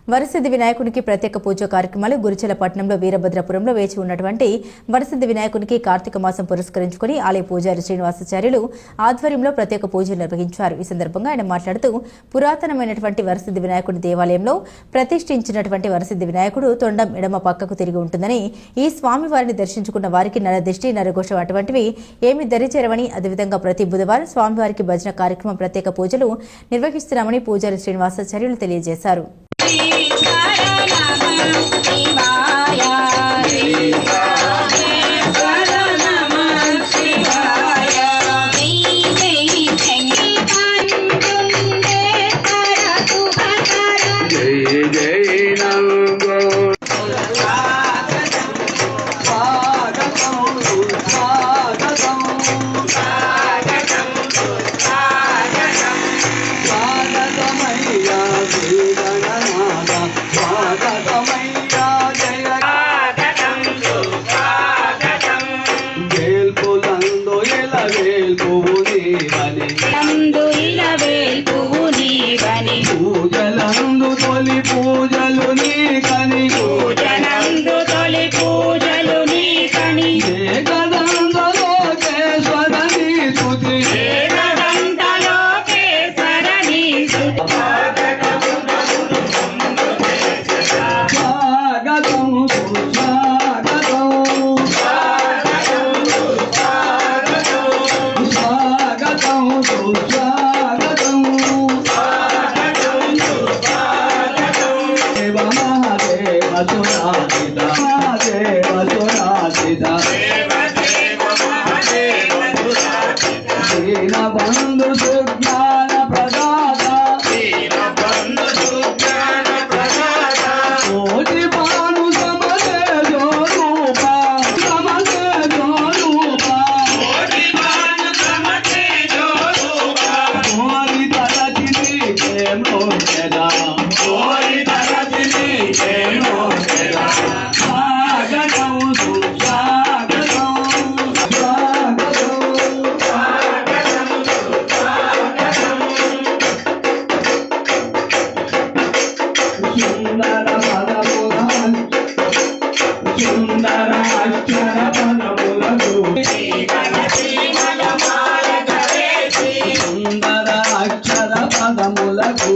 వరసిద్ధి వినాయకునికి ప్రత్యేక పూజ కార్యక్రమాలు గురుచల పట్టణంలో వీరభద్రపురంలో వేచి ఉన్నటువంటి వరసిద్ధి వినాయకునికి కార్తీక మాసం పురస్కరించుకుని ఆలయ పూజారి శ్రీనివాసాచార్యులు ఆధ్వర్యంలో ప్రత్యేక పూజలు నిర్వహించారు. ఈ సందర్భంగా ఆయన మాట్లాడుతూ పురాతనమైనటువంటి వరసిద్ధి వినాయకుడి దేవాలయంలో ప్రతిష్ఠించినటువంటి వరసిద్ధి వినాయకుడు తొండం ఎడమ పక్కకు తిరిగి ఉంటుందని, ఈ స్వామి వారిని దర్శించుకున్న వారికి నరదిష్టి నరఘోషం అటువంటివి ఏమి దరిచేరవని, అదేవిధంగా ప్రతి బుధవారం స్వామివారికి భజన కార్యక్రమం ప్రత్యేక పూజలు నిర్వహిస్తున్నామని పూజారి శ్రీనివాసాచార్యులు తెలియజేశారు. పూజలందు తొలి పూజలు నీకని, పూజలందు తొలి పూజలు నీకని, ఏకదంతలోకేశ్వర నీ స్తుతి, ఏకదంతలోకేశ్వర నీ స్తుతి. స్వాగతం దీనబంధు సుజ్ఞాన ప్రదాత, కోటి భాను సమతేజో రూప, సమతేజో రూప, కోరి తలచి నీకే మోక్షదా, కోరి తలచి నీకే మోక్షదా. స్వాగతం సుస్వాగతం, సుందర పదముల, సుందర అక్షర పదములకు, సుందర అక్షర పదములకు